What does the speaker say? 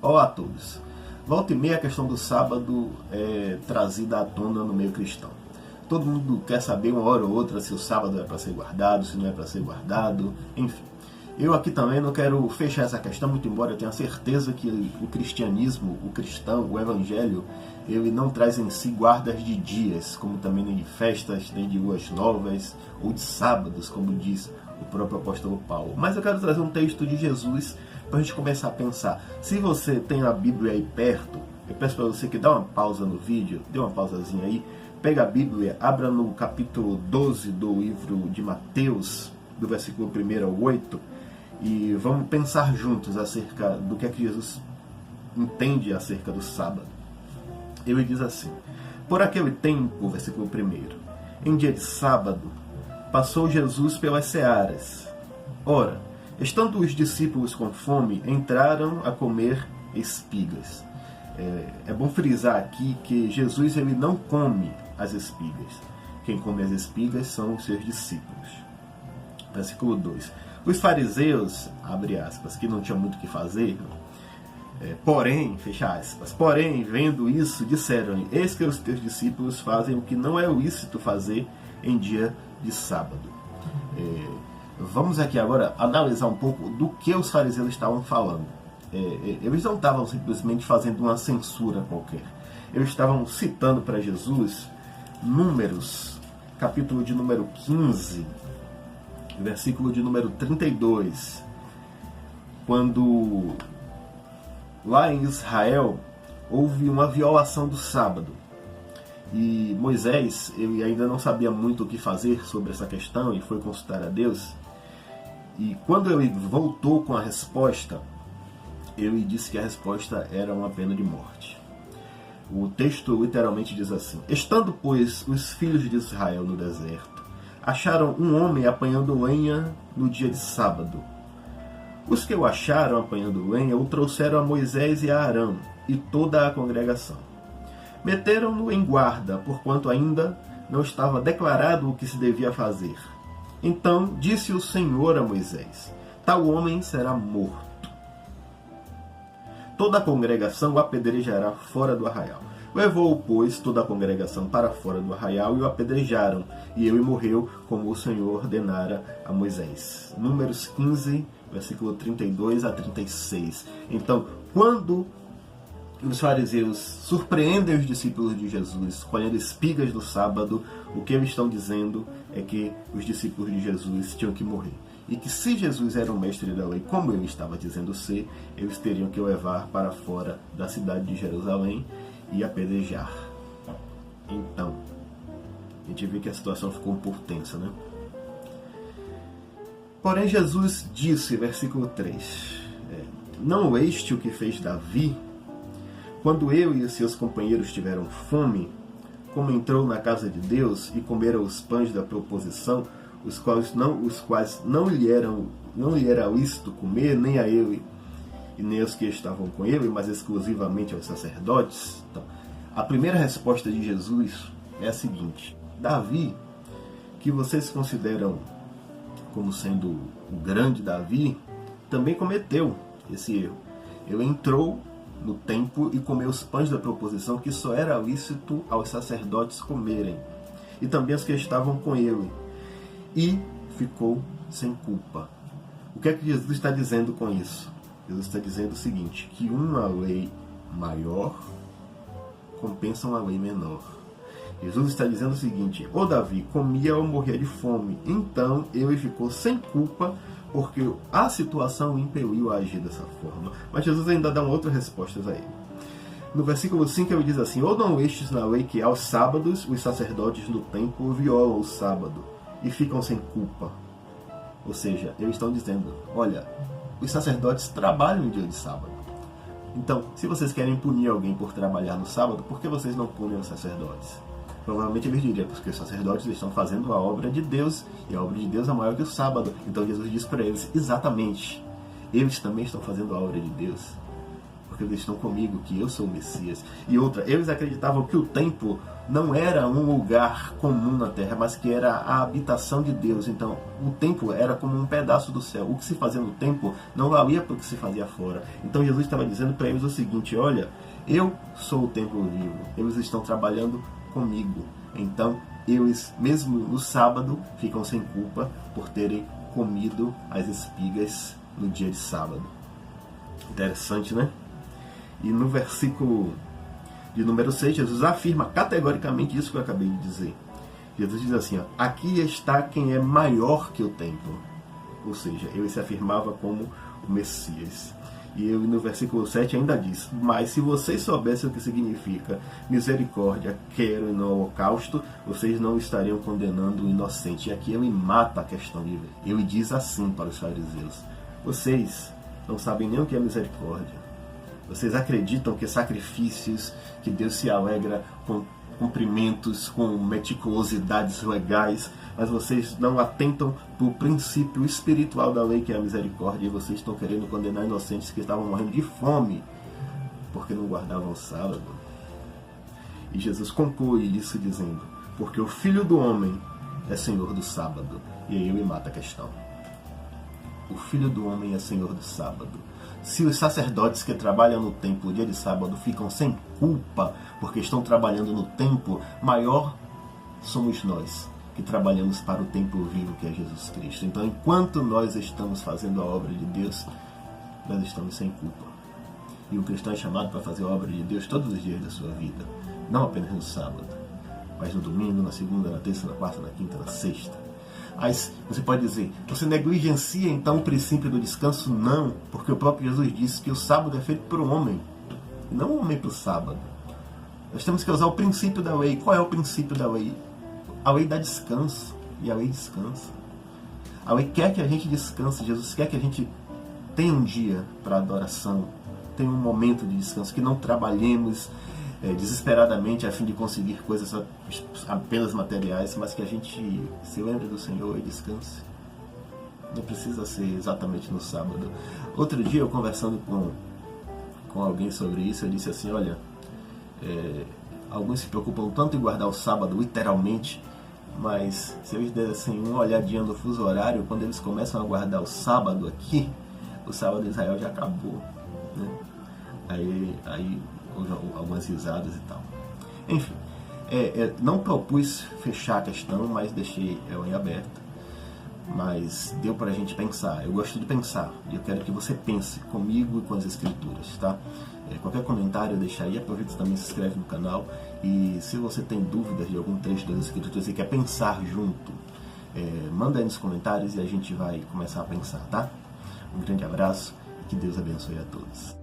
Olá a todos. Volta e meia a questão do sábado é trazida à tona no meio cristão. Todo mundo quer saber uma hora ou outra se o sábado é para ser guardado, se não é para ser guardado, enfim. Eu aqui também não quero fechar essa questão, muito embora eu tenha certeza que o cristianismo, o cristão, o evangelho, ele não traz em si guardas de dias, como também nem de festas, nem de luas novas, ou de sábados, como diz o próprio apóstolo Paulo. Mas eu quero trazer um texto de Jesus para a gente começar a pensar. Se você tem a Bíblia aí perto, eu peço para você que dá uma pausa no vídeo, dê uma pausazinha aí, pega a Bíblia, abra no capítulo 12 do livro de Mateus, do versículo 1 ao 8, e vamos pensar juntos acerca do que é que Jesus entende acerca do sábado. Ele diz assim: por aquele tempo, versículo 1, em dia de sábado, passou Jesus pelas searas. Ora, estando os discípulos com fome, entraram a comer espigas. É bom frisar aqui que Jesus ele não come as espigas. Quem come as espigas são os seus discípulos. Versículo 2. Os fariseus, abre aspas, que não tinham muito o que fazer, porém, fecha aspas, porém, vendo isso, disseram-lhe: eis que os teus discípulos fazem o que não é lícito fazer em dia de sábado. Vamos aqui agora analisar um pouco do que os fariseus estavam falando. Eles não estavam simplesmente fazendo uma censura qualquer. Eles estavam citando para Jesus Números, capítulo de número 15, versículo de número 32, quando lá em Israel houve uma violação do sábado. E Moisés, ele ainda não sabia muito o que fazer sobre essa questão e foi consultar a Deus. E quando ele voltou com a resposta, ele disse que a resposta era uma pena de morte. O texto literalmente diz assim: estando, pois, os filhos de Israel no deserto, acharam um homem apanhando lenha no dia de sábado. Os que o acharam apanhando lenha o trouxeram a Moisés e a Arão e toda a congregação. Meteram-no em guarda, porquanto ainda não estava declarado o que se devia fazer. Então disse o Senhor a Moisés: tal homem será morto. Toda a congregação o apedrejará fora do arraial. Levou, pois, toda a congregação para fora do arraial e o apedrejaram, e ele morreu como o Senhor ordenara a Moisés. Números 15, versículo 32 a 36. Então, quando os fariseus surpreendem os discípulos de Jesus colhendo espigas no sábado, o que eles estão dizendo é que os discípulos de Jesus tinham que morrer. E que se Jesus era o mestre da lei, como ele estava dizendo ser, eles teriam que o levar para fora da cidade de Jerusalém e apedrejar. Então, a gente vê que a situação ficou um pouco tensa, né? Porém, Jesus disse, versículo 3, não este o que fez Davi, quando ele e seus companheiros tiveram fome, como entrou na casa de Deus e comeram os pães da proposição, os quais não lhe era lícito comer, nem a ele e nem aos que estavam com ele, mas exclusivamente aos sacerdotes. Então, a primeira resposta de Jesus é a seguinte: Davi, que vocês consideram como sendo o grande Davi, também cometeu esse erro. Ele entrou no templo e comeu os pães da proposição, que só era lícito aos sacerdotes comerem, e também aos que estavam com ele, e ficou sem culpa. O que é que Jesus está dizendo com isso? Jesus está dizendo o seguinte, que uma lei maior compensa uma lei menor. Jesus está dizendo o seguinte: o Davi comia ou morria de fome, então ele ficou sem culpa, porque a situação o impeliu a agir dessa forma. Mas Jesus ainda dá uma outra resposta a ele. No versículo 5 ele diz assim: ou não estes na lei que aos sábados os sacerdotes no templo violam o sábado e ficam sem culpa? Ou seja, eles estão dizendo: olha, os sacerdotes trabalham no dia de sábado. Então, se vocês querem punir alguém por trabalhar no sábado, por que vocês não punem os sacerdotes? Provavelmente eles diriam, porque os sacerdotes estão fazendo a obra de Deus, e a obra de Deus é maior que o sábado. Então Jesus diz para eles: exatamente, eles também estão fazendo a obra de Deus. porque eles estão comigo, que eu sou o Messias. E outra, eles acreditavam que o templo não era um lugar comum na terra, mas que era a habitação de Deus. Então, o templo era como um pedaço do céu. O que se fazia no templo não valia para o que se fazia fora. Então, Jesus estava dizendo para eles o seguinte: olha, eu sou o templo vivo, eles estão trabalhando comigo. Então, eles, mesmo no sábado, ficam sem culpa por terem comido as espigas no dia de sábado. Interessante, né? E no versículo de número 6, Jesus afirma categoricamente isso que eu acabei de dizer. Jesus diz assim, ó, aqui está quem é maior que o templo. Ou seja, ele se afirmava como o Messias. E ele no versículo 7 ainda diz, mas se vocês soubessem o que significa misericórdia, quero e no holocausto, vocês não estariam condenando o inocente. E aqui ele mata a questão dele. Ele diz assim para os fariseus, vocês não sabem nem o que é misericórdia. Vocês acreditam que sacrifícios, que Deus se alegra com cumprimentos, com meticulosidades legais, mas vocês não atentam para o princípio espiritual da lei, que é a misericórdia, e vocês estão querendo condenar inocentes que estavam morrendo de fome, porque não guardavam o sábado. E Jesus conclui isso dizendo, porque o Filho do Homem é Senhor do sábado. E aí ele mata a questão. O Filho do Homem é Senhor do sábado. Se os sacerdotes que trabalham no templo no dia de sábado ficam sem culpa porque estão trabalhando no templo, maior somos nós que trabalhamos para o templo vivo que é Jesus Cristo. Então, enquanto nós estamos fazendo a obra de Deus, nós estamos sem culpa. E o cristão é chamado para fazer a obra de Deus todos os dias da sua vida, não apenas no sábado, mas no domingo, na segunda, na terça, na quarta, na quinta, na sexta. Mas você pode dizer, você negligencia então o princípio do descanso? Não, porque o próprio Jesus disse que o sábado é feito para o homem, e não o homem para o sábado. Nós temos que usar o princípio da lei. Qual é o princípio da lei? A lei dá descanso, e a lei descansa. A lei quer que a gente descanse, Jesus quer que a gente tenha um dia para adoração, tenha um momento de descanso, que não trabalhemos desesperadamente a fim de conseguir coisas apenas materiais, mas que a gente se lembre do Senhor e descanse. Não precisa ser exatamente no sábado. Outro dia, eu conversando com alguém sobre isso, eu disse assim, olha, alguns se preocupam tanto em guardar o sábado literalmente, mas se eles dessem uma olhadinha no fuso horário, quando eles começam a guardar o sábado aqui, o sábado de Israel já acabou, né? Aí algumas risadas e tal. Enfim, não propus fechar a questão, mas deixei ela em aberto. Mas deu pra gente pensar. Eu gosto de pensar e eu quero que você pense comigo e com as escrituras, tá? Qualquer comentário eu deixaria. Aproveita também, se inscreve no canal. E se você tem dúvidas de algum trecho das escrituras e quer pensar junto, manda aí nos comentários e a gente vai começar a pensar, tá? Um grande abraço e que Deus abençoe a todos.